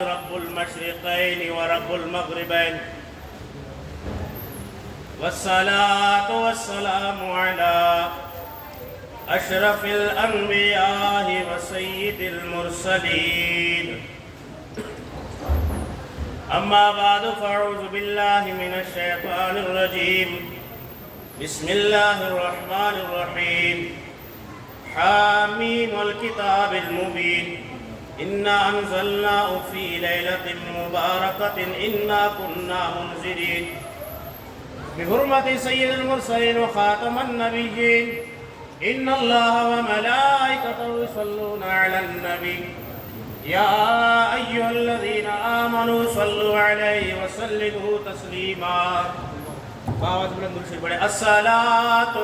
رب المشرقين ورب المغربين والصلاة والسلام على أشرف الأنبياء وسيد المرسلين أما بعد فأعوذ بالله من الشيطان الرجيم بسم الله الرحمن الرحيم حامين والكتاب المبين إنا أنزلناه في ليلة مباركة إنا كنا منذرين بحرمة سيد المرسلين وخاتم النبيين إن الله وملائكته يصلون على النبي يا أيها الذين آمنوا صلوا عليه وسلموا تسليما الصلاة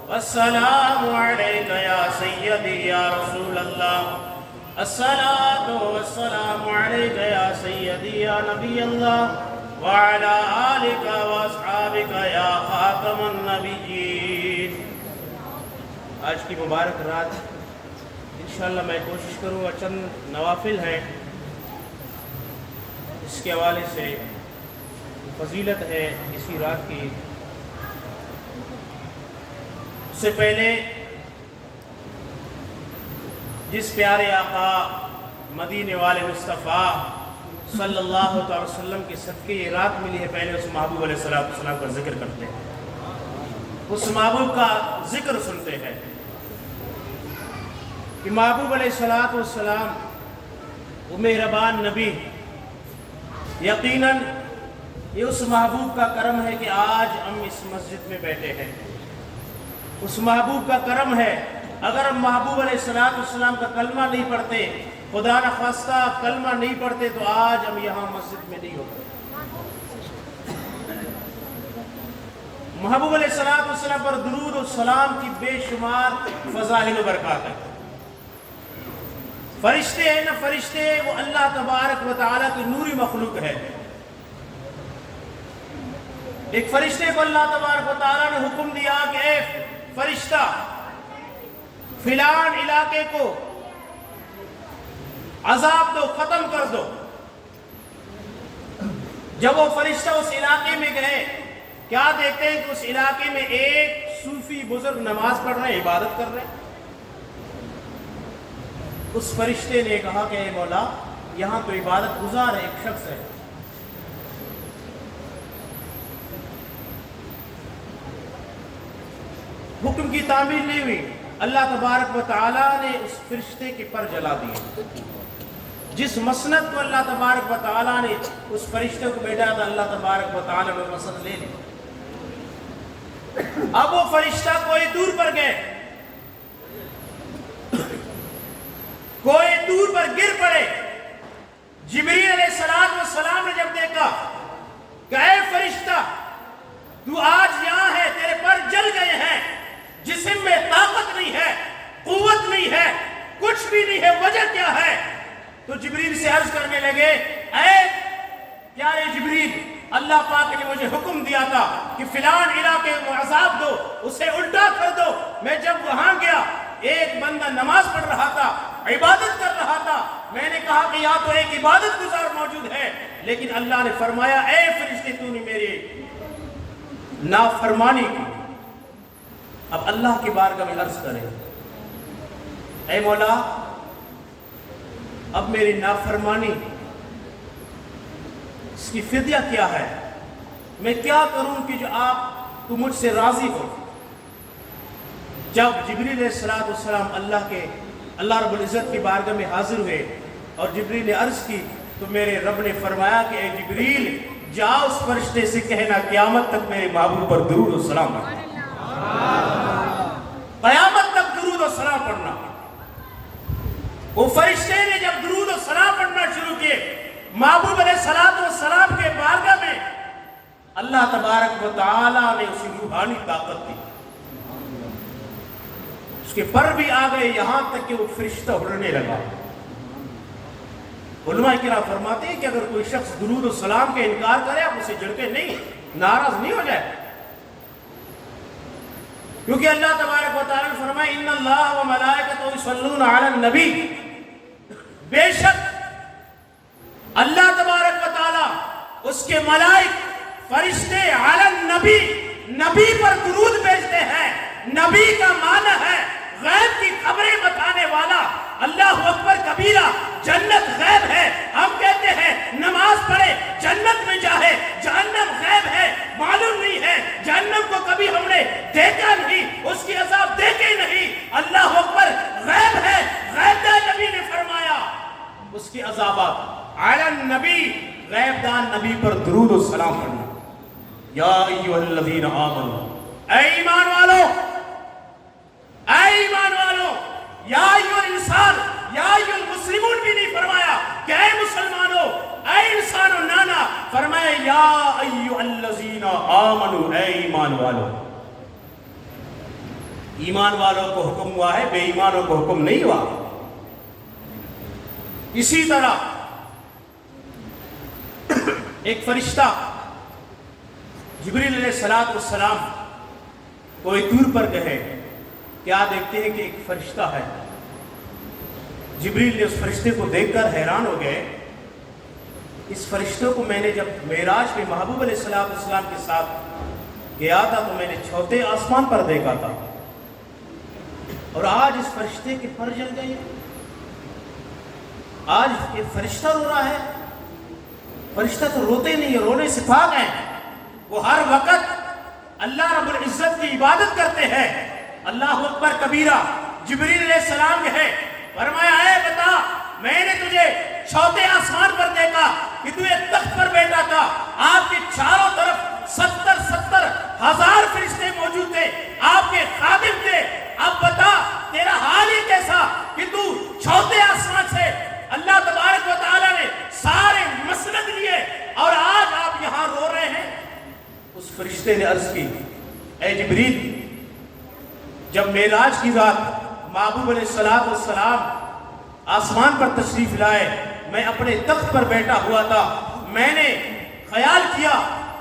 والسلام عليك يا سيدي يا رسول الله الصلاة والسلام عليك يا سيدي يا نبي الله وعلى آلك وأصحابك يا خاتم النبيين. آج کی مبارک رات انشاءاللہ میں کوشش کروں گا چند نوافل ہیں اس کے حوالے سے فضیلت ہے اسی رات کی. اس سے پہلے جس پیارے آقا مدینے والے مصطفیٰ صلی اللہ علیہ وسلم کے صدقے یہ رات ملی ہے، پہلے اس محبوب علیہ السلام کا ذکر کرتے ہیں، اس محبوب کا ذکر سنتے ہیں کہ محبوب علیہ السلام وہ مہربان نبی. یقیناً یہ اس محبوب کا کرم ہے کہ آج ہم اس مسجد میں بیٹھے ہیں. اس محبوب کا کرم ہے. اگر ہم محبوب علیہ السلام کا کلمہ نہیں پڑھتے، خدا نخواستہ کلمہ نہیں پڑھتے، تو آج ہم یہاں مسجد میں نہیں ہوتے. محبوب علیہ السلام پر درود و سلام کی بے شمار فضائل و برکات ہیں. فرشتے ہیں نا فرشتے، وہ اللہ تبارک و تعالیٰ کی نوری مخلوق ہے. ایک فرشتے کو اللہ تبارک و تعالیٰ نے حکم دیا کہ اے فرشتہ فلان علاقے کو عذاب دو، ختم کر دو. جب وہ فرشتہ اس علاقے میں گئے، کیا دیکھتے ہیں کہ اس علاقے میں ایک صوفی بزرگ نماز پڑھ رہے ہیں، عبادت کر رہے ہیں. اس فرشتے نے کہا کہ اے مولا، یہاں تو عبادت گزار ہے، ایک شخص ہے. حکم کی تعمیل نہیں ہوئی. اللہ تبارک و تعالیٰ نے اس فرشتے کے پر جلا دیے. جس مسند کو اللہ تبارک و تعالیٰ نے اس فرشتے کو بھیجا تھا، اللہ تبارک و تعالیٰ نے مسند لے لی. اب وہ فرشتہ کوئی دور پر گئے، کوئی دور پر گر پڑے. جبریل علیہ السلام نے جب دیکھا کہ اے فرشتہ تو آج یہاں ہے، تیرے پر جل گئے ہیں، جسم میں طاقت نہیں ہے، قوت نہیں ہے، کچھ بھی نہیں ہے، وجہ کیا ہے؟ تو جبریل سے عرض کرنے لگے، اے پیارے جبریل، اللہ پاک نے مجھے حکم دیا تھا کہ فلان علاقے کو عذاب دو، اسے الٹا کر دو. میں جب وہاں گیا، ایک بندہ نماز پڑھ رہا تھا، عبادت کر رہا تھا. میں نے کہا کہ یہاں تو ایک عبادت گزار موجود ہے، لیکن اللہ نے فرمایا اے فرشتے تو نے میری نافرمانی کی. اب اللہ کی بارگاہ میں عرض کرے، اے مولا، اب میری نافرمانی اس کی فدیہ کیا ہے؟ میں کیا کروں کہ جو تو مجھ سے راضی ہو؟ جب جبریل علیہ السلام اللہ رب العزت کی بارگاہ میں حاضر ہوئے اور جبریل نے عرض کی، تو میرے رب نے فرمایا کہ اے جبریل، جاؤ اس فرشتے سے کہنا قیامت تک میرے محبوب پر درود و سلام پڑھنا. قیامت تک درود و سلام پڑھنا. وہ فرشتے نے جب درود و سلام پڑھنا شروع کیے، محبوب علیہ السلام کے بارگاہ میں اللہ تبارک و تعالیٰ نے اسے روحانی طاقت دی. اس کے پر بھی آ گئے، یہاں تک کہ وہ فرشتہ اڑنے لگا. علماء کرام فرماتے ہیں کہ اگر کوئی شخص درود و سلام کے انکار کرے، آپ اسے جھڑکے نہیں، ناراض نہیں ہو جائے، کیونکہ اللہ تبارک و تعالیٰ نے فرمایا ان اللہ و ملائکتہ یصلون علی النبی، بے شک اس کے ملائک فرشتے علی النبی، نبی پر درود بھیجتے ہیں۔ نبی کا معنی ہے غیب کی خبریں بتانے والا۔ اللہ اکبر کبیرہ، جنت غیب ہے، ہم کہتے ہیں نماز پڑھے جنت میں جائے، جہنم غیب ہے، معلوم نہیں ہے، جہنم کو کبھی ہم نے دیکھا نہیں، اس کی عذاب دیکھے نہیں۔ اللہ اکبر، غیب ہے، غیب دان نبی نے فرمایا اس کی عذابات۔ علی النبی، غیب دان نبی پر درود و سلام پڑھنا۔ یا ایھا الذین آمنوا، اے ایمان والو، اے ایمان والو، یا ایھا الانسان، یا ایھا المسلمون بھی نہیں فرمایا کہ اے مسلمانوں، اے انسانو، نانا، فرمایا یا ایھا الذین آمنوا، اے ایمان والو۔ ایمان والوں کو حکم ہوا ہے، بے ایمانوں کو حکم نہیں ہوا۔ اسی طرح ایک فرشتہ جبریل علیہ السلام کوئی دور پر گئے، کیا دیکھتے ہیں کہ ایک فرشتہ ہے۔ جبریل نے اس فرشتے کو دیکھ کر حیران ہو گئے۔ اس فرشتے کو میں نے جب معراج میں محبوب علیہ السلام کے ساتھ گیا تھا تو میں نے چوتھے آسمان پر دیکھا تھا، اور آج اس فرشتے کے پر جل گئے۔ آج یہ فرشتہ رو رہا ہے۔ فرشتہ تو روتے نہیں، رونے سے پاک ہیں، وہ ہر وقت اللہ رب العزت کی عبادت کرتے ہیں۔ اللہ اکبر کبیرہ، جبریل علیہ السلام کہے، فرمایا اے بتا، میں نے تجھے چوتھے آسمان پر دیکھا کہ تو ایک تخت پر بیٹھا تھا، آپ کے چاروں طرف 70 ہزار فرشتے موجود تھے، آپ کے خادم تھے۔ اب بتا تیرا حال ہی کیسا کہ تو چوتھے آسمان سے اللہ تبارک و تعالیٰ نے سارے مسند لیے اور آج آپ یہاں رو رہے ہیں۔ اس فرشتے نے عرض کی، اے جبریل، جب معراج کی رات محبوب علیہ السلام آسمان پر تشریف لائے، میں اپنے تخت پر بیٹھا ہوا تھا، میں نے خیال کیا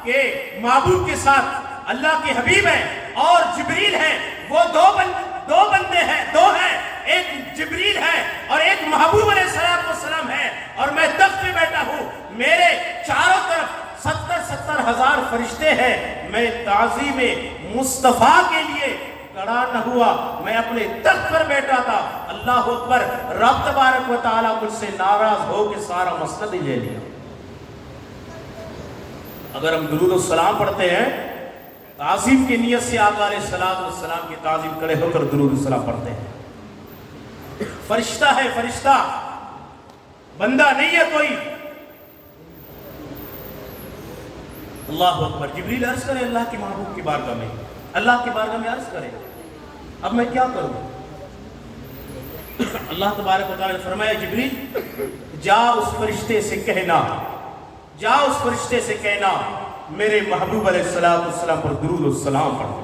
کہ محبوب کے ساتھ اللہ کے حبیب ہیں اور جبریل ہیں، وہ دو بندے ہیں، دو ہیں، ایک جبریل ہے اور ایک محبوب علیہ السلام ہے، اور میں تخت پہ بیٹھا ہوں، میرے چاروں طرف 70 ہزار فرشتے ہیں، میں تعظیم مصطفیٰ کے لیے کھڑا نہ ہوا، میں اپنے تخت پر بیٹھا تھا۔ اللہ اکبر، رب تبارک و تعالیٰ مجھ سے ناراض ہو کے سارا مسند ہی لے لیا۔ اگر ہم درود و سلام پڑھتے ہیں، تعظیم کی نیت سے آقا علیہ السلام کی تعظیم کرے ہو کر درود و سلام پڑھتے ہیں۔ فرشتہ ہے، فرشتہ، بندہ نہیں ہے کوئی۔ اللہ اکبر، جبریل عرض کرے اللہ کے محبوب کی بارگاہ میں، اللہ کی بارگاہ میں عرض کرے، اب میں کیا کروں؟ اللہ تبارک و تعالیٰ نے فرمایا، جبریل جا اس فرشتے سے کہنا، جا اس فرشتے سے کہنا میرے محبوب علیہ السلام پر درود و سلام پڑھو۔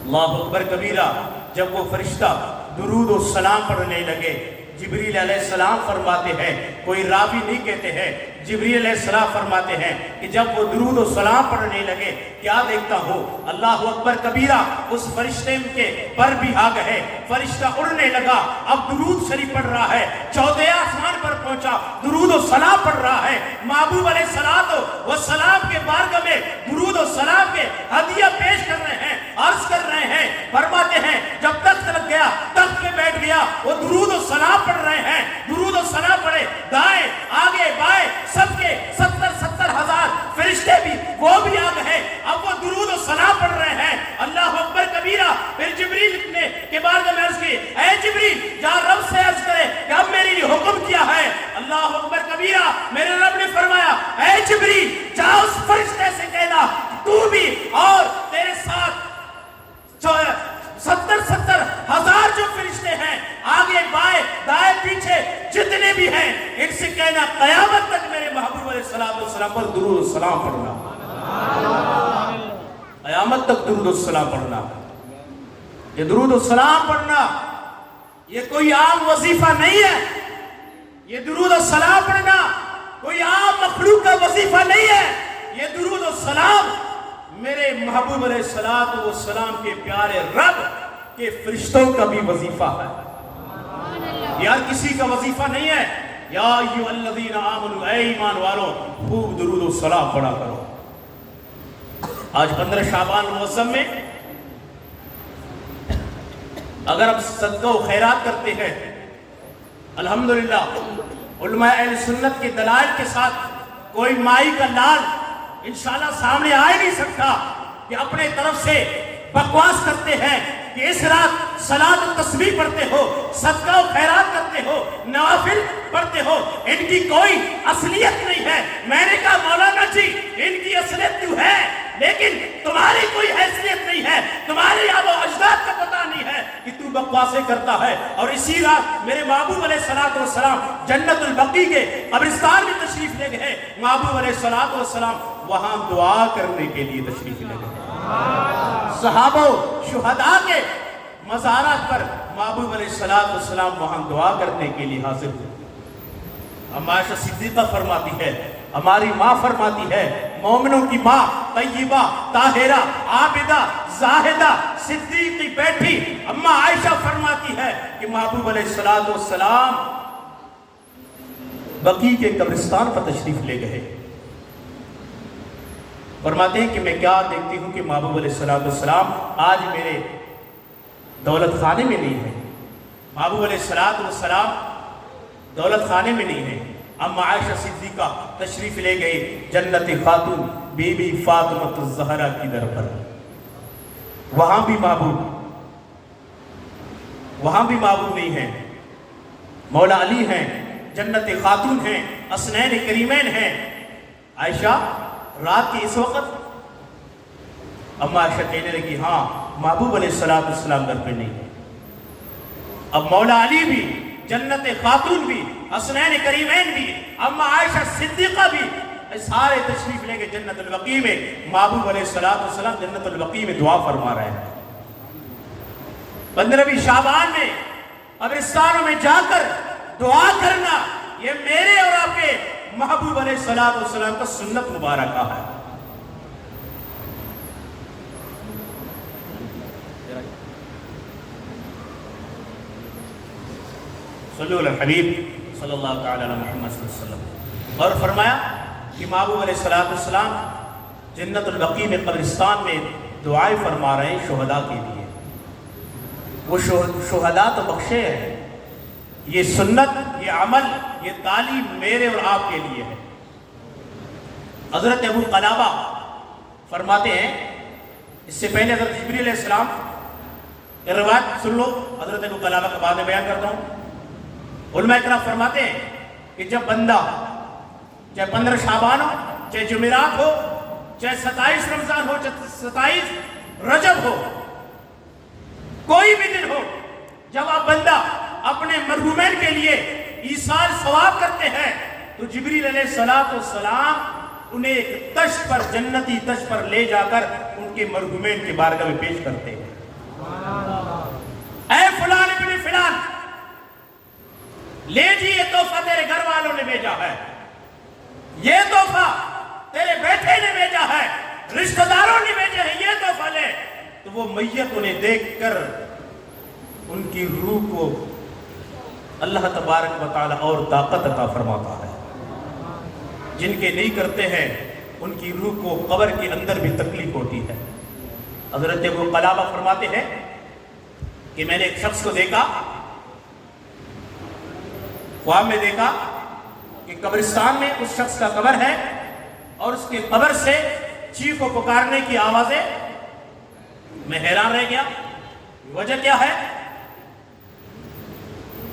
اللہ اکبر کبیرہ، جب وہ فرشتہ درود و سلام پڑھنے لگے، جبریل علیہ السلام فرماتے ہیں، کوئی راوی نہیں کہتے ہیں، جبریل علیہ السلام فرماتے ہیں کہ جب وہ درود و سلام پڑھنے لگے، کیا دیکھتا ہوں، اللہ اکبر کبیرہ، اس فرشتے کے پر بھی آ گئے، فرشتہ اڑنے لگا، اب درود شریف پڑھ رہا ہے، چوتھے آسمان پر پہنچا، درود و سلام پڑھ رہا ہے، محبوب علیہ السلام کے بارگاہ میں درود و سلام کے ہدیہ پیش کر رہے ہیں، عرض کر رہے ہیں، فرماتے ہیں جب تخت لگ گیا، تخت پہ بیٹھ گیا، وہ درود و سلام پڑھ رہے ہیں، درود و سلام پڑھے، دائیں آگے بائیں سب کے 70 ہزار فرشتے بھی وہ بھی آ گئے، اب وہ درود و سلام پڑھ رہے ہیں۔ اللہ اکبر کبیرہ، پھر جبریل نے کے بارگاہ میں عرض کی، اے جبریل جا رب سے عرض کرے کہ اب میرے لیے حکم کیا ہے۔ اللہ اکبر کبیرہ، میرے رب نے فرمایا، اے جبریل جا اس فرشتے سے کہنا تو بھی اور تیرے ساتھ 70 ہزار جو فرشتے ہیں، آگے بائیں دائیں پیچھے جتنے بھی ہیں، ان سے کہنا قیامت تک میرے محبوب علیہ السلام پر درود و سلام پڑھنا، قیامت تک درود و سلام پڑھنا۔ یہ درود و سلام پڑھنا یہ کوئی عام وظیفہ نہیں ہے، یہ درود و سلام پڑھنا کوئی عام مخلوق کا وظیفہ نہیں ہے، یہ درود و سلام میرے محبوب علیہ السلام کے پیارے رب کے فرشتوں کا بھی وظیفہ ہے، یار کسی کا وظیفہ نہیں ہے۔ یا ایھا الذین آمنوا، اے ایمان والو خوب درود و سلام پڑھا کرو۔ آج 15 شعبان المعظم میں اگر ہم صدقہ و خیرات کرتے ہیں، الحمدللہ علماء اہل سنت کے دلائل کے ساتھ کوئی مائی کا لال انشاءاللہ سامنے آ ہی نہیں سکتا کہ اپنے طرف سے بکواس کرتے ہیں کہ اس رات صلاۃ و تسبیح پڑھتے ہو، صدقہ و خیرات کرتے ہو، نوافل پڑھتے ہو، ان کی کوئی اصلیت نہیں ہے۔ میں نے کہا مولانا جی ان کی اصلیت تو ہے لیکن تمہاری کوئی حیثیت نہیں ہے، تمہارے آباء و اجداد کا پتہ نہیں ہے کہ تو بکواسیں کرتا ہے۔ اور اسی رات میرے محبوب علیہ السلام جنت البقیع کے قبرستان میں تشریف لے گئے۔ محبوب علیہ السلام وہاں دعا کرنے کے لیے تشریف لے گئے۔ صحابہ و شہداء کے مزارات پر محبوب علیہ السلام وہاں دعا کرنے کے لیے حاضر ہوئے۔ اما عائشہ صدیقہ فرماتی ہے، ہماری ماں فرماتی ہے، مومنوں کی ماں طیبہ طاہرہ عابدہ زاہدہ صدیقی بیٹھی اما عائشہ فرماتی ہے کہ محبوب علیہ السلام بقیع کے قبرستان پر تشریف لے گئے۔ فرماتے ہیں کہ میں کیا دیکھتی ہوں کہ محبوب علیہ السلام آج میرے دولت خانے میں نہیں ہے۔ محبوب علیہ السلام دولت خانے میں نہیں ہے۔ اما عائشہ صدیقہ تشریف لے گئے جنت خاتون بی بی فاطمہ الزہرا کی در پر۔ وہاں بھی محبوب نہیں ہے، مولا علی ہیں، جنت خاتون ہیں، حسنین کریمین ہیں۔ عائشہ رات کے اس وقت اما عائشہ کہنے لگی ہاں محبوب علیہ السلام گھر پہ نہیں ہے۔ اب مولا علی بھی، جنت خاتون بھی، حسنین کریمین بھی، اما عائشہ صدیقہ بھی سارے تشریف لے کے جنت البقیع میں محبوب علیہ السلام جنت البقیع میں دعا فرما رہے ہیں۔ 15ویں شعبان میں قبرستانوں میں جا کر دعا کرنا یہ میرے اور آپ کے محبوب علیہ السلام کا سنت مبارکہ ہے۔ صلو علی الحبیب صلی اللہ تعالی علی محمد صلی اللہ علیہ وسلم۔ اور فرمایا کہ محبوب علیہ السلام جنت البقیع میں قبرستان میں دعائیں فرما رہے ہیں شہداء کے لیے۔ وہ شہداء تو بخشے ہیں، یہ سنت، یہ عمل، یہ تعلیم میرے اور آپ کے لیے ہے۔ حضرت ابو قلابہ فرماتے ہیں، اس سے پہلے حضرت جبریل علیہ السلام یہ روایت سن لو، حضرت ابو قلابہ کا بعد میں بیان کرتا ہوں۔ علماء اکرام فرماتے ہیں کہ جب بندہ چاہے 15 شعبان ہو، چاہے جمعرات ہو، چاہے 27 رمضان ہو، چاہے 27 رجب ہو، کوئی بھی دن ہو، جب آپ بندہ اپنے مرحومین کے لیے ایصال ثواب کرتے ہیں تو جبریل علیہ السلام انہیں ایک تشت پر، جنتی تشت پر لے جا کر ان کے مرحومین کے بارگاہ میں پیش کرتے ہیں۔ اے فلان ابن فلان، لے جی یہ تحفہ تیرے گھر والوں نے بھیجا ہے، یہ تحفہ تیرے بیٹے نے بھیجا ہے، رشتہ داروں نے بھیجا ہے، یہ تحفہ لے۔ تو وہ میت انہیں دیکھ کر ان کی روح کو اللہ تبارک و تعالی اور طاقت عطا فرماتا ہے۔ جن کے نہیں کرتے ہیں ان کی روح کو قبر کے اندر بھی تکلیف ہوتی ہے۔ حضرت ابو قلابہ فرماتے ہیں کہ میں نے ایک شخص کو دیکھا، خواب میں دیکھا کہ قبرستان میں اس شخص کا قبر ہے اور اس کے قبر سے چیخ و پکارنے کی آوازیں۔ میں حیران رہ گیا، وجہ کیا ہے؟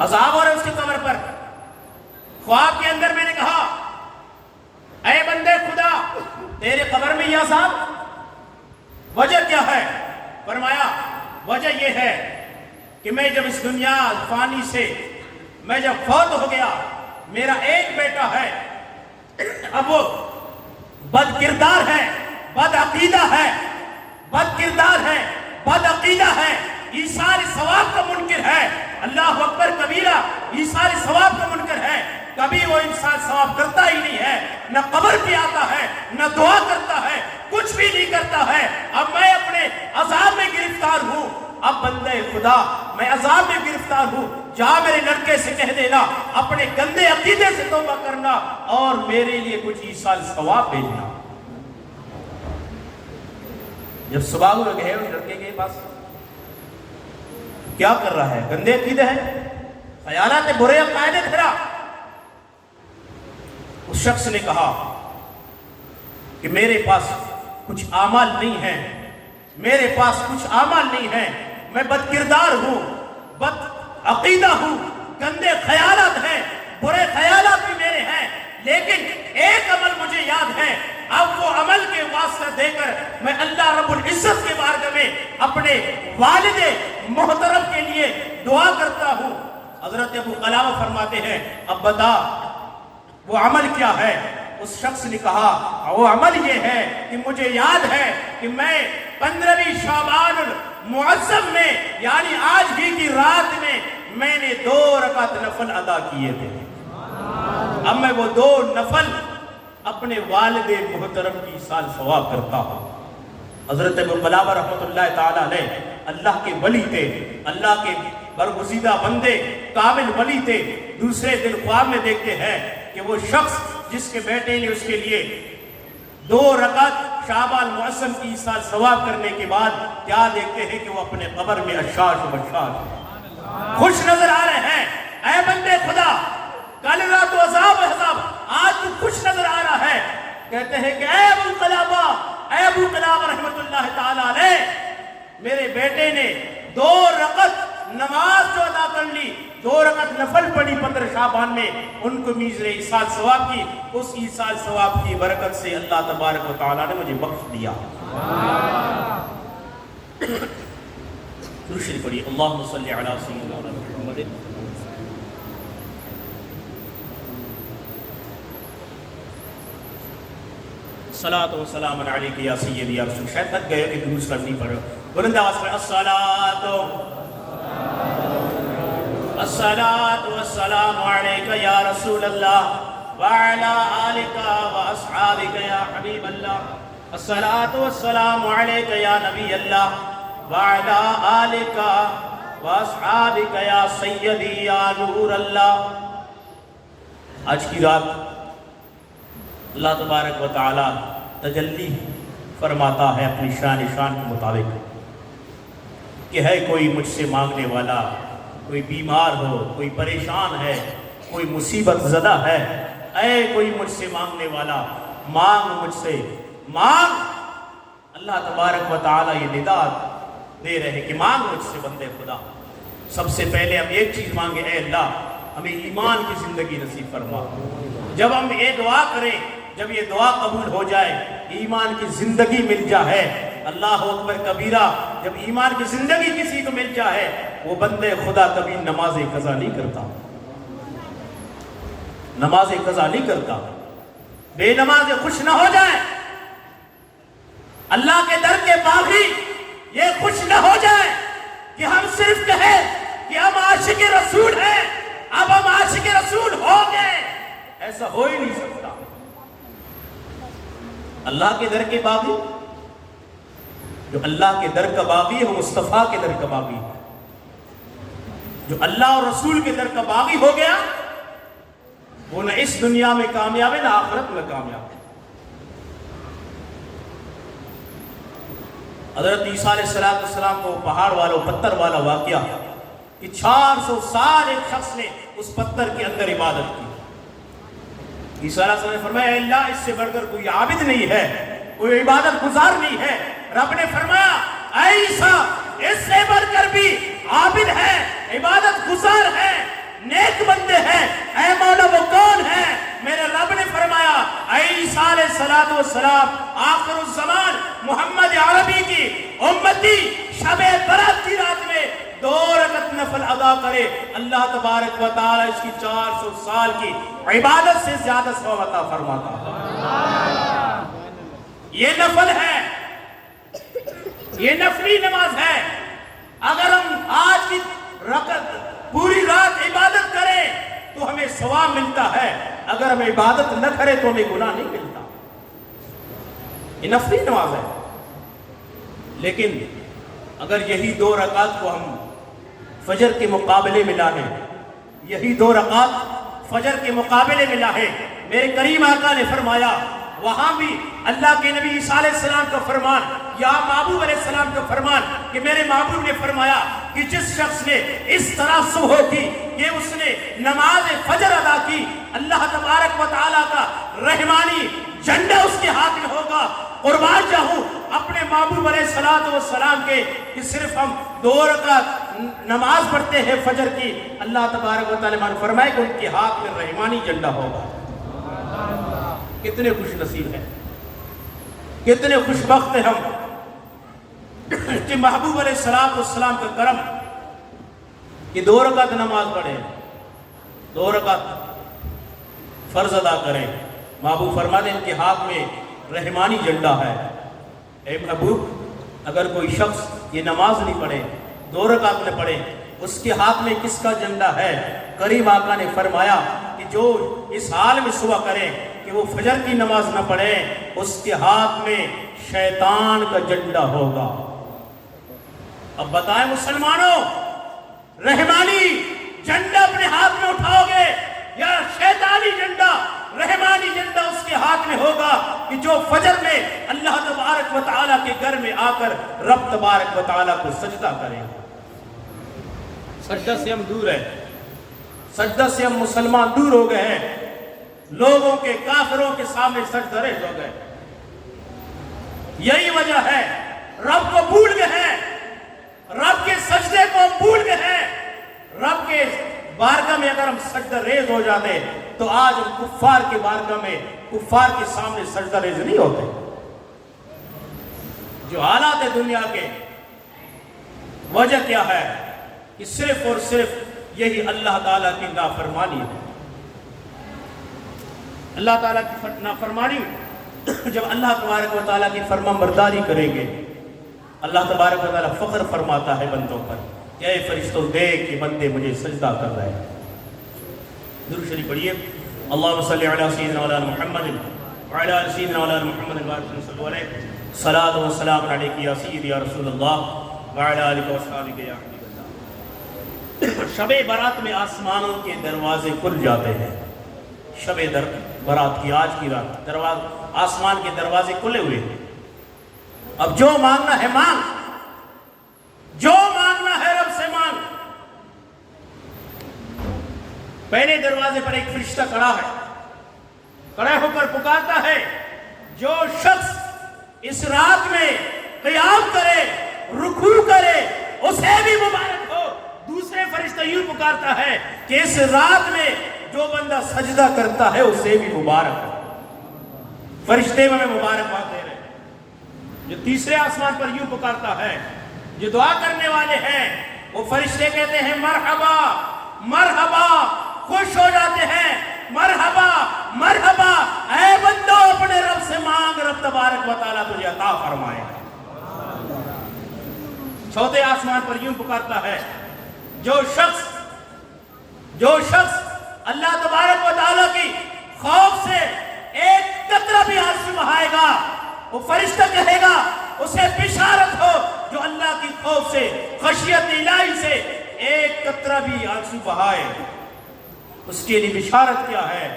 عذاب ہو رہا ہے اس کے قبر پر۔ خواب کے اندر میں نے کہا اے بندے خدا، تیرے قبر میں یہ عذاب، وجہ کیا ہے؟ فرمایا وجہ یہ ہے کہ میں جب اس دنیا فانی سے میں جب فوت ہو گیا، میرا ایک بیٹا ہے، اب وہ بد کردار ہے، بد عقیدہ ہے، بد کردار ہے، بد عقیدہ ہے، ایثار ثواب کا منکر ہے، اللہ اکبر کبیرہ، ایثار ثواب کا منکر ہے۔ کبھی وہ انسان ثواب کرتا ہی نہیں ہے، نہ قبر پہ آتا ہے، نہ دعا کرتا ہے، کچھ بھی نہیں کرتا ہے۔ اب میں اپنے عذاب میں گرفتار ہوں۔ اب بندے خدا میں عذاب میں گرفتار ہوں، جا میرے لڑکے سے کہہ دینا اپنے گندے عقیدے سے توبہ کرنا اور میرے لیے کچھ ایصال ثواب بھیجنا۔ جب صبح ہوئے گئے اس لڑکے کے پاس، کیا کر رہا ہے؟ گندے عقیدے ہیں، خیالات برے عقائد پھرا۔ اس شخص نے کہا کہ میرے پاس کچھ اعمال نہیں ہیں، میرے پاس کچھ اعمال نہیں ہیں، میں بد کردار ہوں، بد عقیدہ ہوں، گندے خیالات ہیں، برے خیالات بھی میرے ہیں، لیکن ایک عمل مجھے یاد ہے، اب وہ عمل کے واسطہ دے کر میں اللہ رب العزت کے بارگاہ میں اپنے والد محترم کے لیے دعا کرتا ہوں۔ حضرت ابو قلابہ فرماتے ہیں اب بتا وہ عمل کیا ہے؟ اس شخص نے کہا وہ عمل یہ ہے کہ مجھے یاد ہے کہ میں 15ویں شعبان المعظم میں یعنی آج ہی کی رات میں نے 2 رکعت نفل ادا کیے تھے، اب میں وہ 2 نفل اپنے والد محترم کی ایصال ثواب کرتا ہوں۔ حضرت ابو قلابہ رحمۃ اللہ تعالیٰ علیہ اللہ کے ولی تھے، اللہ کے برگزیدہ بندے، کامل ولی تھے۔ دوسرے دن خواب میں دیکھتے ہیں کہ وہ شخص جس کے بیٹے نے اس کے لیے 2 رکعت شعبان المعظم کی ایصال ثواب کرنے کے بعد کیا دیکھتے ہیں کہ وہ اپنے قبر میں اشاش و بشاش خوش نظر آ رہے ہیں۔ اے بندے خدا، کل رات تو عذاب آج تو خوش نظر آ رہا ہے۔ کہتے ہیں کہ اے ابو قلابہ رحمت اللہ تعالیٰ علیہ، میرے بیٹے نے 2 رکعت نماز جو ادا کر لی، 2 رکعت نفل پڑھی 15 شعبان میں، ان کو میزر ایصال ثواب کی، اس ایصال ثواب کی برکت سے اللہ تبارک و تعالیٰ نے مجھے بخش دیا۔ درود شریف پڑھیے، اللہم صلی علی سیدنا محمد۔ الصلاۃ والسلام علیک یا سیدی یا رسول۔ شاید تک گئے کہ درود شریف نہیں پڑھو، بلند آواز میں الصلاۃ والسلام علیک یا رسول اللہ وعلی آلک واصحابک یا حبیب اللہ، الصلاۃ والسلام علیک یا نبی اللہ وعلی آلک واصحابک یا سیدی یا نور اللہ۔ آج کی رات اللہ تبارک و تعالی تجلی فرماتا ہے اپنی شان کے مطابق کہ ہے کوئی مجھ سے مانگنے والا، کوئی بیمار ہو، کوئی پریشان ہے، کوئی مصیبت زدہ ہے، اے کوئی مجھ سے مانگنے والا، مانگ مجھ سے، مانگ۔ اللہ تبارک و تعالی یہ ندا دے رہے کہ مانگ مجھ سے بندے خدا۔ سب سے پہلے ہم ایک چیز مانگے، اے اللہ ہمیں ایمان کی زندگی نصیب فرما۔ جب ہم یہ دعا کریں، جب یہ دعا قبول ہو جائے، ایمان کی زندگی مل جائے، اللہ اکبر کبیرہ، جب ایمان کی زندگی کسی کو مل جائے، وہ بندے خدا کبھی نماز قضا نہیں کرتا، نماز قضا نہیں کرتا، بے نماز خوش نہ ہو جائے، اللہ کے در کے باغی یہ خوش نہ ہو جائے کہ ہم صرف کہیں کہ ہم عاشق رسول ہیں، اب ہم عاشق رسول ہو گئے، ایسا ہو ہی نہیں سکتا۔ اللہ کے در کے باغی، جو اللہ کے در کا باغی ہے وہ مصطفیٰ کے در کا باغی ہے، جو اللہ اور رسول کے در کا باغی ہو گیا وہ نہ اس دنیا میں کامیاب ہے نہ آخرت میں کامیاب ہے۔ حضرت عیسیٰ علیہ السلام کو پہاڑ والا پتھر والا واقعہ کہ 400 سال ایک شخص نے اس پتھر کے اندر عبادت کی۔ عیسیٰ علیہ السلام نے فرمایا اے اللہ اس سے بڑھ کر کوئی عابد نہیں ہے، کوئی عبادت گزار نہیں ہے۔ رب نے فرمایا اے عیسیٰ اس سے بڑھ کر بھی عابد ہے، عبادت گزار ہے، نیک بندے ہیں۔ اے مولا وہ کون ہے؟ میرے رب نے فرمایا اے عیسیٰ علیہ السلام آخر الزمان محمد عربی کی امتی شب برات کی رات میں 2 رکعت نفل ادا کرے، اللہ تبارک و تعالی اس کی 400 سال کی عبادت سے زیادہ ثواب عطا فرماتا ہے۔ یہ نفل ہے، یہ نفلی نماز ہے۔ اگر ہم آج کی پوری رات عبادت کریں تو ہمیں ثواب ملتا ہے، اگر ہم عبادت نہ کریں تو ہمیں گناہ نہیں ملتا۔ یہ نفلی نماز ہے، لیکن اگر یہی 2 رکعت کو ہم فجر کے مقابلے میں لاہیں، یہی 2 رکعت فجر کے مقابلے میں لاہیں۔ میرے کریم آقا نے فرمایا، وہاں بھی اللہ کے نبی عیسیٰ علیہ السلام کا فرمان، یا محبوب علیہ السلام کا فرمان کہ میرے محبوب نے فرمایا کہ جس شخص نے اس طرح صبح کی کہ اس نے نماز فجر ادا کی، اللہ تبارک و تعالیٰ کا رحمانی جھنڈا اس کے ہاتھ میں ہوگا۔ قربان جاؤں اپنے محبوب علیہ السلام کے کہ صرف ہم 2 رکعت نماز پڑھتے ہیں فجر کی، اللہ تبارک و تعالیٰ نے فرمایا کہ ان کے ہاتھ میں رحمانی جھنڈا ہوگا۔ کتنے خوش نصیب ہیں، کتنے خوش بخت ہیں ہم کہ محبوب علیہ السلام کا کرم کہ 2 رکعت نماز پڑھیں، 2 رکعت فرض ادا کریں۔ محبوب فرماتے ہیں ان کے ہاتھ میں رحمانی جھنڈا ہے۔ اے محبوب، اگر کوئی شخص یہ نماز نہیں پڑھے، 2 رکعت نہ پڑھے، اس کے ہاتھ میں کس کا جھنڈا ہے؟ کریم آقا نے فرمایا کہ جو اس حال میں صبح کرے کہ وہ فجر کی نماز نہ پڑھے، اس کے ہاتھ میں شیطان کا جھنڈا ہوگا۔ اب بتائیں مسلمانوں، رحمانی جھنڈا اپنے ہاتھ میں اٹھاؤ گے یا شیطانی جھنڈا؟ رحمانی جھنڈا اس کے ہاتھ میں ہوگا کہ جو فجر میں اللہ تبارک و تعالیٰ کے گھر میں آ کر رب تبارک و تعالیٰ کو سجدہ کرے۔ سجدہ سے ہم دور ہیں، سجدہ سے ہم مسلمان دور ہو گئے ہیں، لوگوں کے کافروں کے سامنے سجدہ ریز ہو گئے۔ یہی وجہ ہے رب کو بھول گئے ہیں، رب کے سجدے کو بھول گئے ہیں۔ رب کے بارگاہ میں اگر ہم سجدہ ریز ہو جاتے تو آج ہم کفار کے بارگاہ میں کفار کے سامنے سجدہ ریز نہیں ہوتے۔ جو حالات ہے دنیا کے، وجہ کیا ہے کہ صرف اور صرف یہی اللہ تعالیٰ کی نافرمانی ہے۔ اللہ تعالیٰ کی نافرمانی، جب اللہ تبارک و تعالیٰ کی فرمان برداری کریں گے، اللہ تبارک و تعالیٰ فخر فرماتا ہے بندوں پر کہ اے فرشتوں دیکھ کہ بندے مجھے سجدہ کر رہے ہیں۔ درود شریف پڑھیے، اللہم صلی علی سیدنا و علی محمد وعلی آل سیدنا و علی محمد صلی اللہ علیہ صلاۃ و سلام علیک یا سیدی یا رسول اللہ وعلی آلہ و صحبہ یا حبیب اللہ۔ شب برات میں آسمانوں کے دروازے کھل جاتے ہیں۔ شب برات کی آج کی رات آسمان کے دروازے کھلے ہوئے ہیں۔ اب جو مانگنا ہے مانگ، جو مانگنا ہے رب سے مانگ۔ پہلے دروازے پر ایک فرشتہ کھڑا ہے، کھڑا ہو کر پکارتا ہے، جو شخص اس رات میں قیام کرے، رکوع کرے، اسے بھی مبارک ہو۔ دوسرے فرشتہ یوں پکارتا ہے کہ اس رات میں جو بندہ سجدہ کرتا ہے اسے بھی مبارک ہو۔ فرشتے میں مبارکباد دے رہے ہیں۔ جو تیسرے آسمان پر یوں پکارتا ہے، جو دعا کرنے والے ہیں وہ فرشتے کہتے ہیں مرحبا مرحبا، خوش ہو جاتے ہیں، مرحبا مرحبا، اے بندو اپنے رب سے مانگ، رب تبارک و تعالیٰ تجھے عطا فرمائے۔ چوتھے آسمان پر یوں پکارتا ہے، جو شخص اللہ تبارک و تعالیٰ کی خوف سے ایک قطرہ بھی آنسو بہائے گا، وہ فرشتہ کہے گا اسے بشارت ہو، جو اللہ کی خوف سے، خشیت الہی سے ایک قطرہ بھی آنسو بہائے، اس کے لیے بشارت کیا ہے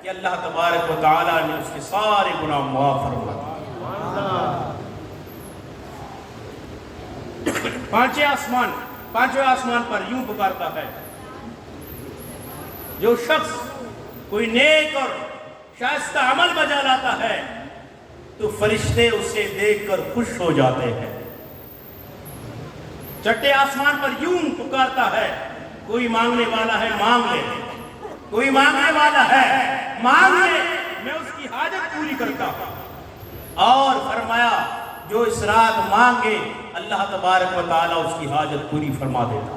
کہ اللہ تبارک و تعالیٰ نے اس کے سارے گناہ معاف فرما دیے۔ پانچویں آسمان پر یوں پکارتا ہے، جو شخص کوئی نیک اور شائستہ عمل بجا لاتا ہے تو فرشتے اسے دیکھ کر خوش ہو جاتے ہیں۔ چھٹے آسمان پر یوں پکارتا ہے، کوئی مانگنے والا ہے مانگ لے، کوئی مانگنے والا ہے مانگ لے، میں اس کی حاجت پوری کرتا ہوں۔ اور فرمایا جو اس رات مانگے اللہ تبارک و تعالیٰ اس کی حاجت پوری فرما دیتا۔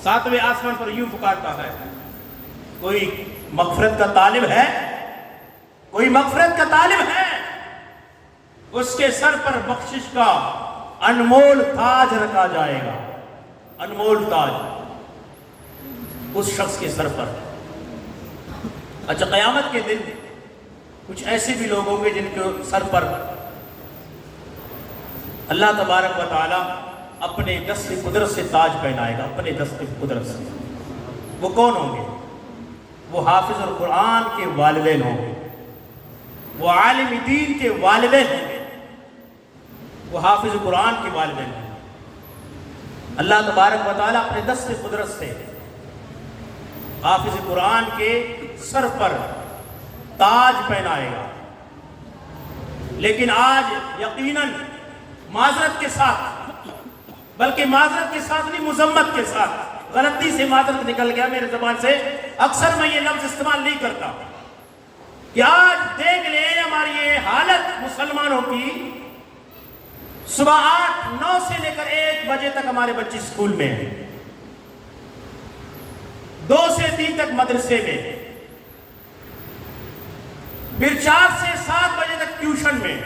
ساتویں آسمان پر یوں پکارتا ہے، کوئی مغفرت کا طالب ہے، کوئی مغفرت کا طالب ہے، اس کے سر پر بخشش کا انمول تاج رکھا جائے گا، انمول تاج اس شخص کے سر پر۔ اچھا، قیامت کے دن کچھ ایسے بھی لوگ ہوں گے جن کے سر پر اللہ تبارک و تعالی اپنے دست قدرت سے تاج پہنائے گا، اپنے دست قدرت سے۔ وہ کون ہوں گے؟ وہ حافظ القرآن کے والدین ہوں گے، وہ عالم دین کے والدین ہوں گے، وہ حافظ قرآن کے والدین ہوں گے۔ اللہ تبارک و تعالیٰ اپنے دست قدرت سے حافظ قرآن کے سر پر تاج پہنائے گا۔ لیکن آج یقیناً معذرت کے ساتھ، بلکہ معذرت کے ساتھ نہیں، مذمت کے ساتھ، غلطی سے معذرت نکل گیا میرے زبان سے، اکثر میں یہ لفظ استعمال نہیں کرتا، کہ آج دیکھ لیں ہماری یہ حالت مسلمانوں کی، صبح 8-9 سے لے کر 1 بجے تک ہمارے بچے اسکول میں ہیں، 2 سے 3 تک مدرسے میں، پھر 4 سے 7 بجے تک ٹیوشن میں۔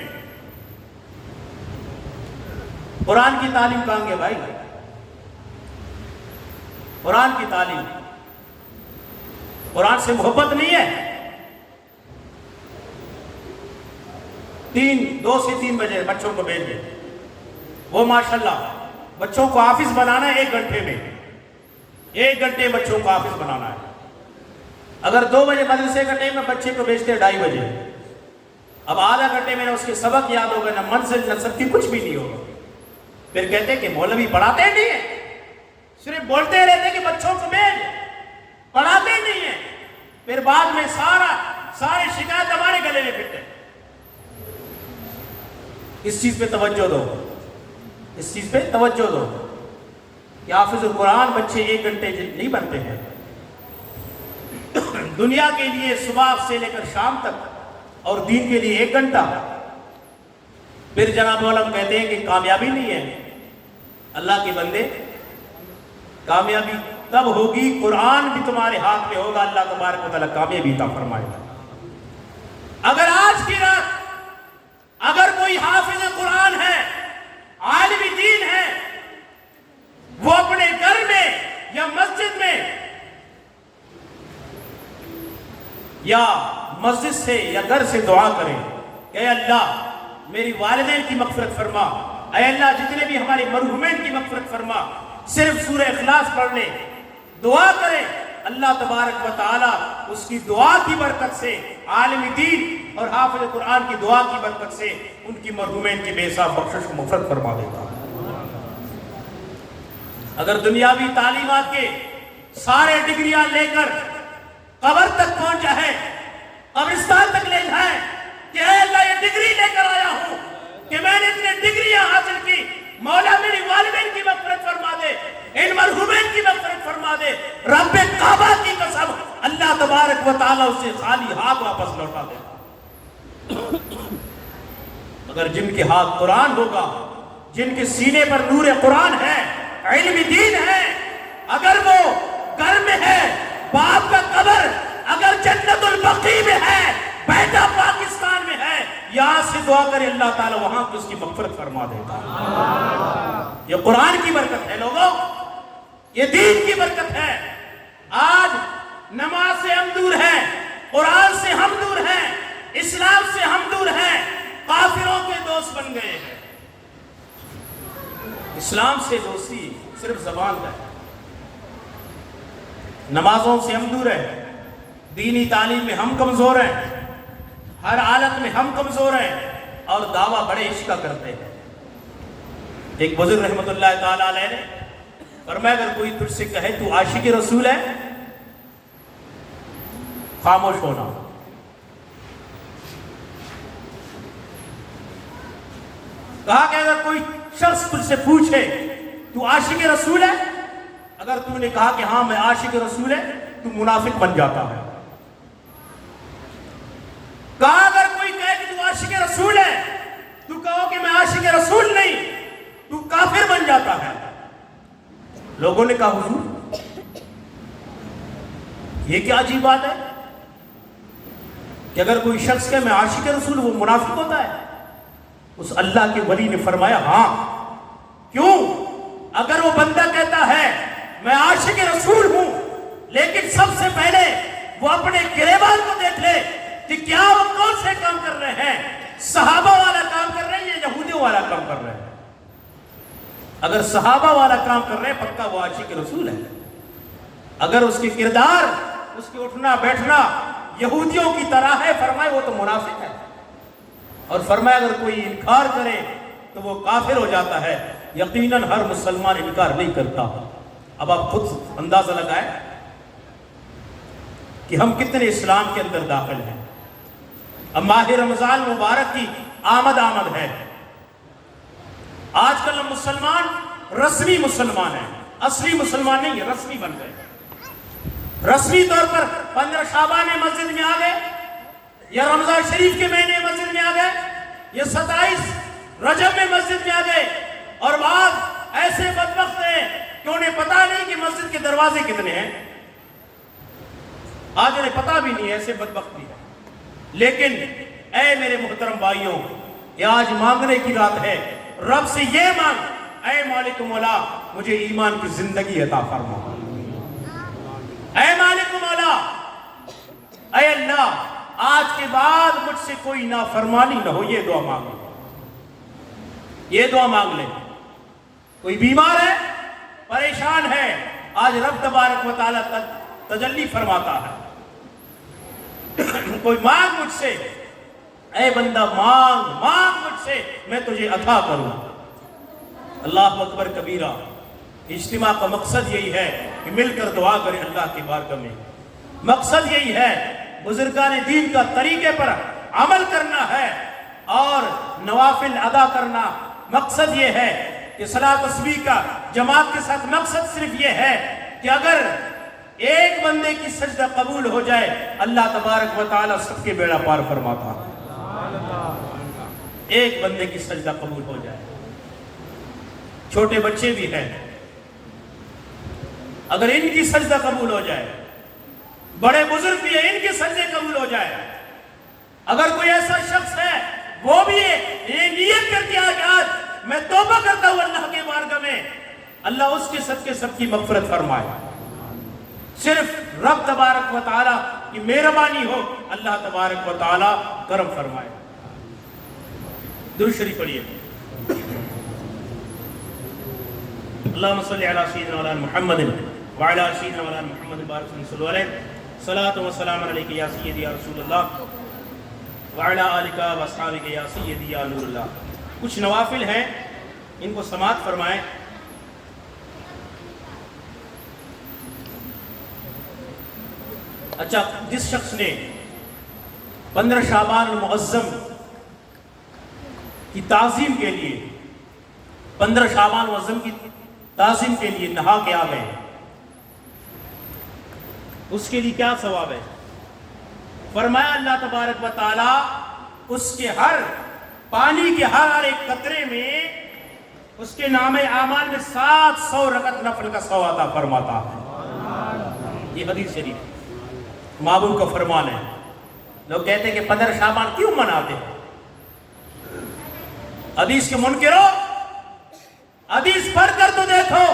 قرآن کی تعلیم کہاں گے بھائی؟ قرآن کی تعلیم، قرآن سے محبت نہیں ہے۔ 2 سے 3 بجے بچوں کو بھیج دیں، وہ ماشاءاللہ بچوں کو حافظ بنانا ہے 1 گھنٹے میں، 1 گھنٹے بچوں کو حافظ بنانا ہے۔ اگر 2 بجے مدرسے کا ٹائم میں بچے کو بھیجتے 2:30 بجے، اب آدھا گھنٹے میں اس کے سبق یاد ہوگا، نہ منزل نہ سب کی کچھ بھی نہیں ہوگا۔ پھر کہتے کہ مولوی پڑھاتے نہیں ہیں، صرف بولتے رہتے کہ بچوں کو بھیج، پڑھاتے نہیں ہیں، پھر بعد میں سارے شکایت ہمارے گلے میں پھرتے۔ اس چیز پہ توجہ دو، اس چیز پہ توجہ دو کہ حافظ القرآن بچے 1 گھنٹے نہیں بنتے ہیں۔ دنیا کے لیے صبح سے لے کر شام تک، اور دین کے لیے 1 گھنٹہ۔ پھر جناب علم کہتے ہیں کہ کامیابی نہیں ہے۔ اللہ کے بندے، کامیابی تب ہوگی، قرآن بھی تمہارے ہاتھ میں ہوگا، اللہ تبارک و تعالیٰ کامیابی عطا فرمائے گا۔ اگر آج کی رات اگر کوئی حافظ قرآن ہے، عالم دین ہے، وہ اپنے گھر میں یا مسجد میں یا مسجد سے یا گھر سے دعا کریں کہ اے اللہ میری والدین کی مغفرت فرما، اے اللہ جتنے بھی ہمارے مرحومین کی مغفرت فرما، صرف سورہ اخلاص پڑھ لیں، دعا کریں، اللہ تبارک و تعالی اس کی دعا کی برکت سے، عالم دین اور حافظ قرآن کی دعا کی برکت سے ان کی مرحومین کی بے حساب بخشش و مغفرت فرما دے گا۔ اگر دنیاوی تعلیمات کے سارے ڈگریاں لے کر قبر تک پہنچ جائے، قبرستان تک لے جائیں کہ اے اللہ یہ ڈگری لے کر آیا ہوں کہ میں نے اتنے ڈگریاں حاصل کی، مولا میری والدین کی مغفرت فرما دے، ان مرحومین کی مغفرت فرما دے، رب کعبہ کی قسم اللہ تبارک و تعالیٰ اسے خالی ہاتھ واپس لوٹا دے۔ اگر جن کے ہاتھ قرآن ہوگا، جن کے سینے پر نور قرآن ہے، علم دین ہے، اگر وہ گھر میں ہے، باپ کا قبر اگر جنت البقیع میں ہے، بیٹا پاکستان میں ہے، یہاں سے دعا کرے اللہ تعالیٰ وہاں کو اس کی مغفرت فرما دیتا ہے۔ یہ قرآن کی برکت ہے لوگوں، یہ دین کی برکت ہے۔ آج نماز سے ہم دور ہیں، قرآن سے ہم دور ہیں، اسلام سے ہم دور ہیں، کافروں کے دوست بن گئے ہیں۔ اسلام سے دوستی صرف زبان کا ہے، نمازوں سے ہم دور ہیں، دینی تعلیم میں ہم کمزور ہیں، ہر حالت میں ہم کمزور ہیں، اور دعویٰ بڑے عشق کا کرتے ہیں۔ ایک بزرگ رحمت اللہ تعالیٰ علیہ نے فرمایا اگر کوئی تجھ سے کہے تو عاشق رسول ہے، خاموش ہونا۔ کہا کہ اگر کوئی شخص تجھ سے پوچھے تو عاشق رسول ہے، اگر تم نے کہا کہ ہاں میں عاشق رسول ہے، تو منافق بن جاتا ہے۔ کہا اگر کوئی کہے کہ تو عاشق رسول ہے، تو کہو کہ میں عاشق رسول نہیں، تو کافر بن جاتا ہے۔ لوگوں نے کہا حضور یہ کیا عجیب بات ہے کہ اگر کوئی شخص کہے میں عاشق رسول، وہ منافق ہوتا ہے؟ اس اللہ کے ولی نے فرمایا ہاں، کیوں؟ اگر وہ بندہ کہتا ہے میں عاشق رسول ہوں، لیکن سب سے پہلے وہ اپنے گریبان کو دیکھ لے کہ کیا وہ کون سے کام کر رہے ہیں، صحابہ والا کام کر رہے ہیں یا یہودیوں والا کام کر رہے ہیں۔ اگر صحابہ والا کام کر رہے پکا وہ عاشق رسول ہے. اگر اس کی کردار، اس کی اٹھنا بیٹھنا یہودیوں کی طرح ہے، فرمائے وہ تو منافق ہے. اور فرمایا اگر کوئی انکار کرے تو وہ کافر ہو جاتا ہے. یقیناً ہر مسلمان انکار نہیں کرتا. اب آپ خود اندازہ لگائیں کہ ہم کتنے اسلام کے اندر داخل ہیں. اب ماہ رمضان مبارک کی آمد ہے. آج کل ہم مسلمان رسمی مسلمان ہیں، اصلی مسلمان نہیں ہے، رسمی بن گئے. رسمی طور پر 15 شعبان میں مسجد میں آ گئے، یا رمضان شریف کے مہینے مسجد میں آ گئے، یا 27 رجب میں مسجد میں آ گئے. اور بعض ایسے بدبخت ہیں کہ انہیں پتا نہیں کہ مسجد کے دروازے کتنے ہیں. آج انہیں پتا بھی نہیں، ایسے بدبخت بھی ہے. لیکن اے میرے محترم بھائیوں، یہ آج مانگنے کی رات ہے. رب سے یہ مانگ، اے مالک مولا مجھے ایمان کی زندگی عطا فرما. اے مالک مولا، اے اللہ آج کے بعد مجھ سے کوئی نافرمانی نہ ہو. یہ دعا مانگ لیں، یہ دعا مانگ لیں. کوئی بیمار ہے، پریشان ہے، آج رب تبارک و تعالیٰ تجلی فرماتا ہے. کوئی مانگ مجھ سے، اے بندہ مانگ مجھ سے، میں تجھے عطا کروں. اللہ اکبر کبیرہ. اجتماع کا مقصد یہی ہے کہ مل کر دعا کریں اللہ کی بارگاہ میں. مقصد یہی ہے، بزرگان دین کا طریقے پر عمل کرنا ہے اور نوافل ادا کرنا. مقصد یہ ہے کہ صلاۃ تسبیح کا جماعت کے ساتھ مقصد صرف یہ ہے کہ اگر ایک بندے کی سجدہ قبول ہو جائے اللہ تبارک و تعالیٰ سب کے بیڑا پار فرماتا ہے. ایک بندے کی سجدہ قبول ہو جائے. چھوٹے بچے بھی ہیں، اگر ان کی سجدہ قبول ہو جائے، بڑے بزرگ بھی ہیں، ان کے سجدے قبول ہو جائے. اگر کوئی ایسا شخص ہے وہ بھی یہ نیت کر کے آج میں توبہ کرتا ہوں اللہ کے بارگاہ میں، اللہ اس کے صدقے سب کی مغفرت فرمائے. صرف رب تبارک و تعالیٰ کی مہربانی ہو، اللہ تبارک و تعالیٰ کرم فرمائے. درود شریف پڑھیے. اللہم صلی علی سیدنا مولانا محمد وعلی سیدنا مولانا محمد بارک صلی اللہ علیہ صلاۃ و سلام علیکہ یا سیدی یا رسول اللہ وعلی آلکہ و اصحابکہ یا سیدی یا نور اللہ. کچھ نوافل ہیں، ان کو سماعت فرمائیں. اچھا، جس شخص نے 15 شعبان المعظم کی تعظیم کے لیے، 15 شعبان المعظم کی تعظیم کے لیے نہا کے آ گئے، اس کے لیے کیا ثواب ہے؟ فرمایا اللہ تبارک و تعالیٰ اس کے ہر پانی کے ہر ایک قطرے میں اس کے نام اعمال میں 700 رکعت نفل کا ثواب عطا فرماتا ہے. یہ حدیث شریف محبوب کا فرمان ہے. لوگ کہتے ہیں کہ 15 شعبان کیوں مناتے ہیں؟ حدیث کے منکرو، حدیث پڑھ کر تو دیکھو.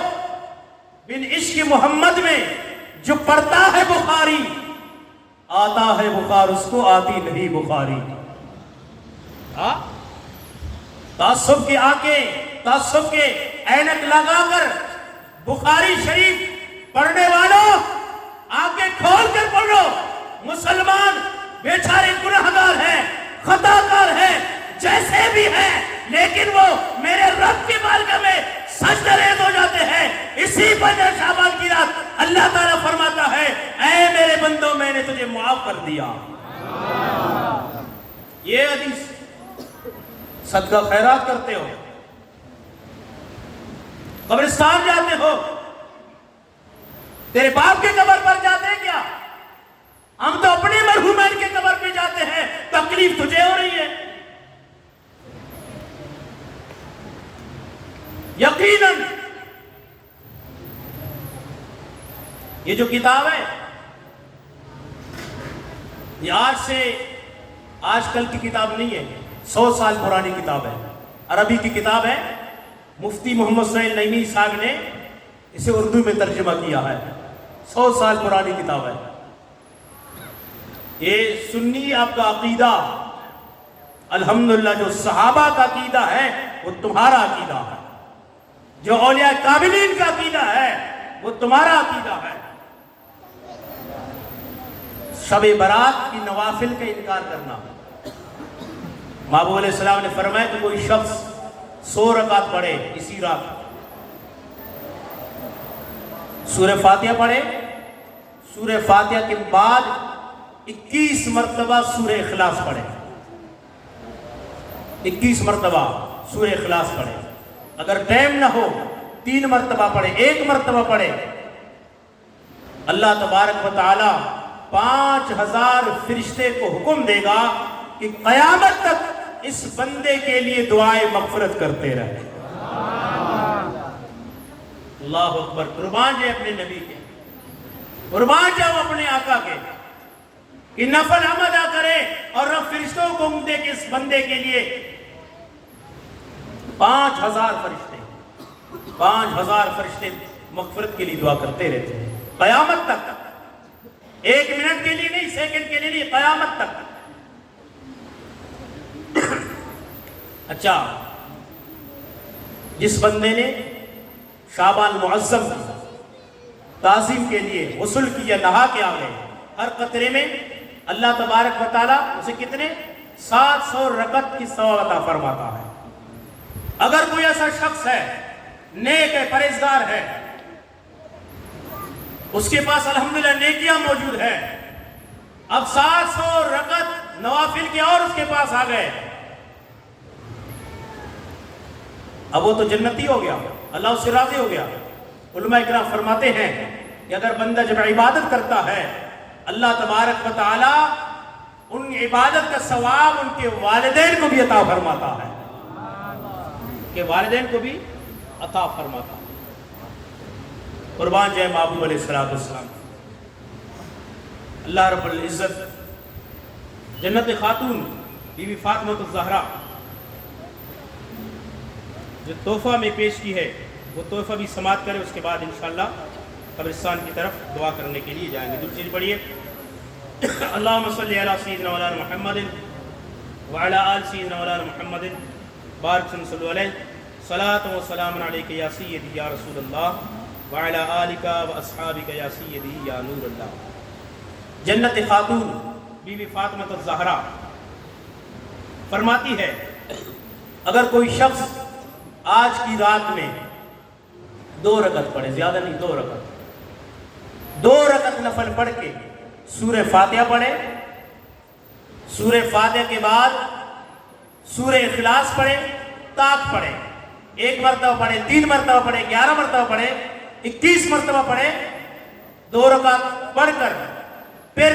بن عشق محمد میں جو پڑھتا ہے بخاری، آتا ہے بخار، اس کو آتی نہیں بخاری. تعصب کے آنکھیں، تعصب کے اینک لگا کر بخاری شریف پڑھنے والوں آنکھیں کھول کر پڑھو. مسلمان بیچارے گناہگار ہیں، خطا کار ہیں، جیسے بھی ہیں، لیکن وہ میرے رب کی بارگاہ میں سجدہ ریز ہو جاتے ہیں. اسی 15 شعبان کی رات اللہ تعالیٰ فرماتا ہے، اے میرے بندوں میں نے تجھے معاف کر دیا. یہ حدیث. صدقہ خیرات کرتے ہو، قبرستان جاتے ہو، تیرے باپ کے قبر پر جاتے ہیں کیا؟ ہم تو اپنے مرحومین کے قبر پہ جاتے ہیں. تکلیف تجھے ہو رہی ہے. یقیناً یہ جو کتاب ہے یہ آج کل کی کتاب نہیں ہے، 100 سال پرانی کتاب ہے. عربی کی کتاب ہے. مفتی محمد سہیل نعیمی صاحب نے اسے اردو میں ترجمہ کیا ہے. 100 سال پرانی کتاب ہے. یہ سنی آپ کا عقیدہ، الحمدللہ جو صحابہ کا عقیدہ ہے وہ تمہارا عقیدہ ہے. جو اولیاء کاملین کا عقیدہ ہے وہ تمہارا عقیدہ ہے۔ شب برات کی نوافل کا انکار کرنا۔ محبوب علیہ السلام نے فرمایا کہ کوئی شخص 100 رکعت پڑھے اسی رات، سورہ فاتحہ پڑھے، سورہ فاتحہ کے بعد 21 مرتبہ سورہ اخلاص پڑھے، 21 مرتبہ سورہ اخلاص پڑھے، اگر ٹائم نہ ہو 3 مرتبہ پڑھے، 1 مرتبہ پڑھے، اللہ تبارک و تعالی 5000 فرشتے کو حکم دے گا کہ قیامت تک اس بندے کے لیے دعائیں مغفرت کرتے رہے۔ اللہ اکبر، قربان جائے اپنے نبی کے، قربان جاؤ اپنے آقا کے، کہ نفل ہم ادا کریں اور رب فرشتوں کو حکم دے کہ اس بندے کے لیے 5000 فرشتے مغفرت کے لیے دعا کرتے رہتے ہیں قیامت تک، 1 منٹ کے لیے نہیں، سیکنڈ کے لیے نہیں، قیامت تک۔ اچھا، جس بندے نے شعبان معظم کی تعظیم کے لیے غسل کیا، نہا کے آگئے، ہر قطرے میں اللہ تبارک و تعالیٰ اسے کتنے 700 رکعت کی ثواب عطا فرماتا ہے۔ اگر کوئی ایسا شخص ہے، نیک ہے، پرہیزگار ہے، اس کے پاس الحمدللہ نیکیاں موجود ہیں، اب 700 رکعت نوافل کے اور اس کے پاس آ گئے، اب وہ تو جنتی ہو گیا، اللہ اس سے راضی ہو گیا۔ علماء اکرام فرماتے ہیں کہ اگر بندہ جب عبادت کرتا ہے، اللہ تبارک و تعالی ان عبادت کا ثواب ان کے والدین کو بھی عطا فرماتا ہے، کہ والدین کو بھی عطا فرماتا ہے۔ قربان جائے محبوب علیہ السلام۔ اللہ رب العزت جنت خاتون بی بی فاطمہ الزہرا جو تحفہ میں پیش کی ہے، وہ تحفہ بھی سماعت کرے، اس کے بعد انشاءاللہ قبرستان کی طرف دعا کرنے کے لیے جائیں گے۔ درود شریف پڑھیے۔ اللہم صلی علی سیدنا مولانا محمد وعلی آل سیدنا مولانا محمد بارک صلی علیہ صلاۃ و سلام علیک یا سیدی یا رسول اللہ وعلی آلک و اصحابک یا سیدی یا نور اللہ۔ جنت خاتون بی بی فاطمہ الزہرا فرماتی ہے، اگر کوئی شخص آج کی رات میں 2 رکعت پڑھے، زیادہ نہیں، 2 رکعت نفل پڑھ کے سورہ فاتحہ پڑھے، سورہ فاتحہ کے بعد سورہ اخلاص پڑھے، طاق پڑھے، 1 مرتبہ پڑھے، 3 مرتبہ پڑھے، 11 مرتبہ پڑھے، 21 مرتبہ پڑھے، 2 رکعت پڑھ کر پھر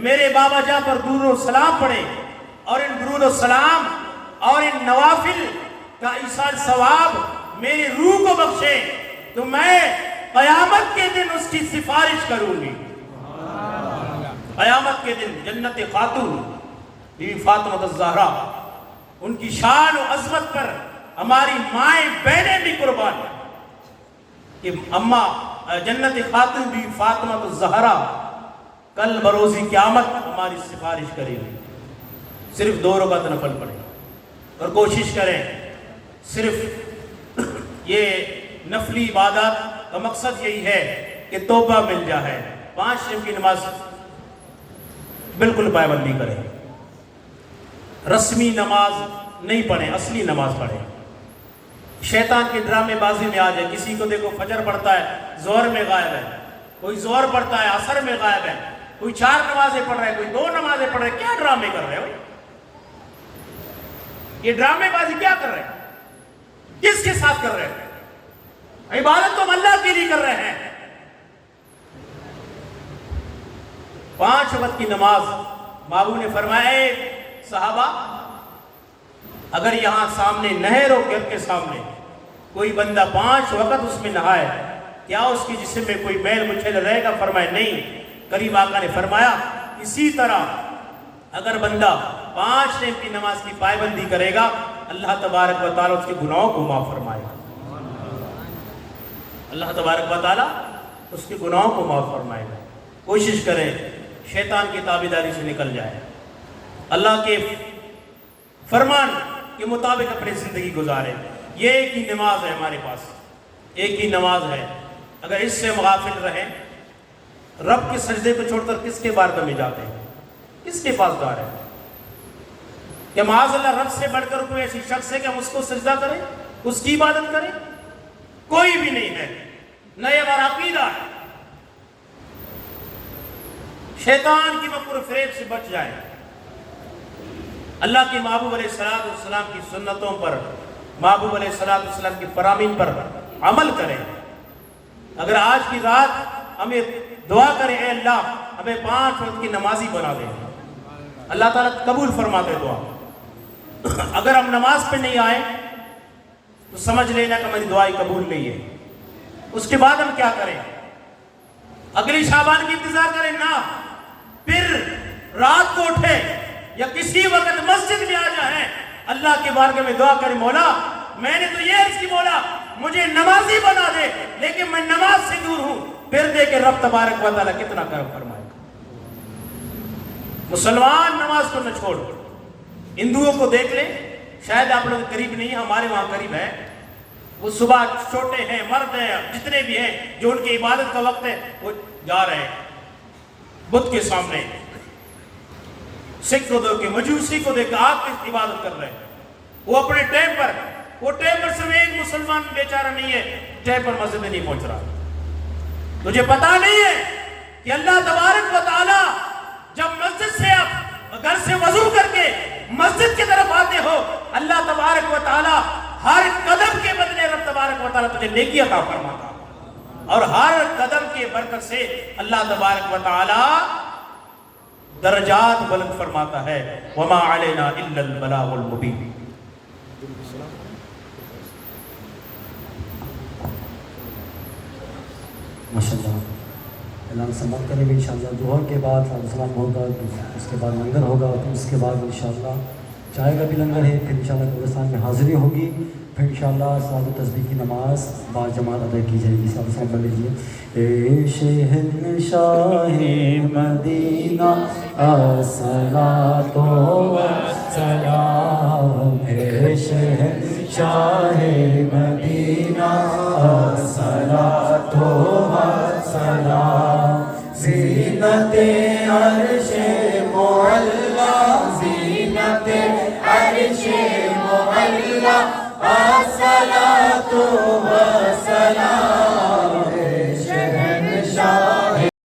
میرے بابا جاں پر درود و سلام پڑھے، اور ان درود و سلام اور ان نوافل کا ایصال ثواب میری روح کو بخشے تو میں قیامت کے دن اس کی سفارش کروں گی۔ قیامت کے دن جنت خاتون بی بی فاطمہ الزہرا، ان کی شان و عظمت پر ہماری مائیں بہنیں بھی قربان ہیں کہ اماں جنت خاتون بی بی فاطمہ الزہرا کل بروز قیامت ہماری سفارش کرے گی۔ صرف 2 رکعت نفل پڑھیں اور کوشش کریں، صرف یہ نفلی عبادت کا مقصد یہی ہے کہ توبہ مل جائے۔ 5 ٹائم کی نماز بالکل پابندی کریں، رسمی نماز نہیں پڑھیں، اصلی نماز پڑھیں۔ شیطان کے ڈرامے بازی میں آ جائے، کسی کو دیکھو فجر پڑھتا ہے ظہر میں غائب ہے، کوئی ظہر پڑھتا ہے عصر میں غائب ہے، کوئی 4 نمازیں پڑھ رہا ہے، کوئی 2 نمازیں پڑھ رہا ہے، کیا ڈرامے کر رہے ہو؟ یہ ڈرامے بازی کیا کر رہے ہیں؟ کس کے ساتھ کر رہے ہیں؟ عبادت تو ہم اللہ کے لیے کر رہے ہیں۔ 5 وقت کی نماز، محبوب نے فرمایا اے صحابہ، اگر یہاں سامنے نہر ہو، گھر کے سامنے کوئی بندہ 5 وقت اس میں نہائے، کیا اس کی جسم میں کوئی میل مچھل رہے گا؟ فرمایا نہیں۔ قریب آقا نے فرمایا اسی طرح اگر بندہ 5 ٹائم کی نماز کی پابندی کرے گا، اللہ تبارک و تعالیٰ اس کے گناہوں کو معاف فرمائے گا۔ اللہ تبارک و تعالیٰ اس کے گناہوں کو معاف فرمائے گا۔ کوشش کریں شیطان کی تابعداری سے نکل جائے، اللہ کے فرمان کے مطابق اپنی زندگی گزارے۔ یہ ایک ہی نماز ہے ہمارے پاس، ایک ہی نماز ہے. اگر اس سے ہم غافل رہیں، رب کے سجدے کو چھوڑ کر کس کے بارگاہ میں جاتے ہیں؟ کس کے پاس جا رہے ہیں؟ کہ معاذ اللہ رب سے بڑھ کر کوئی ایسی شخص ہے کہ ہم اس کو سجدہ کریں، اس کی عبادت کریں؟ کوئی بھی نہیں ہے. نہ یہ ہمارا عقیدہ ہے. شیطان کی مکر و فریب سے بچ جائیں. اللہ کے محبوب علیہ السلام کی سنتوں پر، محبوب علیہ السلام کی فرامین پر عمل کریں. اگر آج کی رات ہمیں دعا کریں اے اللہ ہمیں 5 وقت کی نمازی بنا دے، اللہ تعالیٰ قبول فرماتے دعا. اگر ہم نماز پہ نہیں آئے تو سمجھ لینا کہ ہماری دعائی قبول نہیں ہے. اس کے بعد ہم کیا کریں؟ اگلی شعبان کی انتظار کریں؟ نہ، پھر رات کو اٹھے یا کسی وقت مسجد میں آ جائیں، اللہ کے بارگاہ میں دعا کریں، مولا میں نے تو یہ عرض کی مولا مجھے نمازی بنا دے، لیکن میں نماز سے دور ہوں. پھر دے کہ رب تبارک و تعالیٰ کتنا کرم فرمائے. مسلمان نماز کو نہ چھوڑ. ہندوؤں کو دیکھ لیں، شاید آپ لوگ قریب نہیں، ہمارے وہاں قریب ہے. وہ صبح چھوٹے ہیں، مرد ہیں، جتنے بھی ہیں جو ان کی عبادت کا وقت ہے وہ جا رہے ہیں بت کے سامنے. سکھ کو دیکھ کے، مجوسی کو دیکھ کے آپ کی عبادت کر رہے ہیں. وہ اپنے ٹائم پر، وہ ٹائم پر صرف ایک مسلمان بیچارہ نہیں ہے ٹائم پر مسجد میں نہیں پہنچ رہا. تجھے پتا نہیں ہے کہ اللہ تبارک و تعالی جب مسجد سے آپ گھر سے وضو کر کے مسجد کی طرف آتے ہو، اللہ تبارک و تعالی ہر قدم کے بدلے رب تبارک و تعالی تجھے نیکی عطا فرماتا، اور ہر قدم کے برکت سے اللہ تبارک و تعالی درجات بلند فرماتا ہے. وما علینا الا البلاغ المبین. ماشاءاللہ اعلان سماعت کریں گے انشاءاللہ. دعا کے بعد سلام ہوگا، اس کے بعد لنگر ہوگا، پھر اس کے بعد انشاءاللہ چائے کا بھی لنگر ہے، پھر انشاءاللہ قبرستان میں حاضری ہوگی، پھر انشاءاللہ صلاۃ و تسبیح کی نماز با جماعت ادا کی جائے گی. سلام پڑھ لیجیے. اے شہنشاہ مدینہ الصلاۃ و سلام، اے شہنشاہ مدینہ الصلاۃ و سلام، زینت عرش معلا، زینت عرش معلا، الصلاۃ و سلام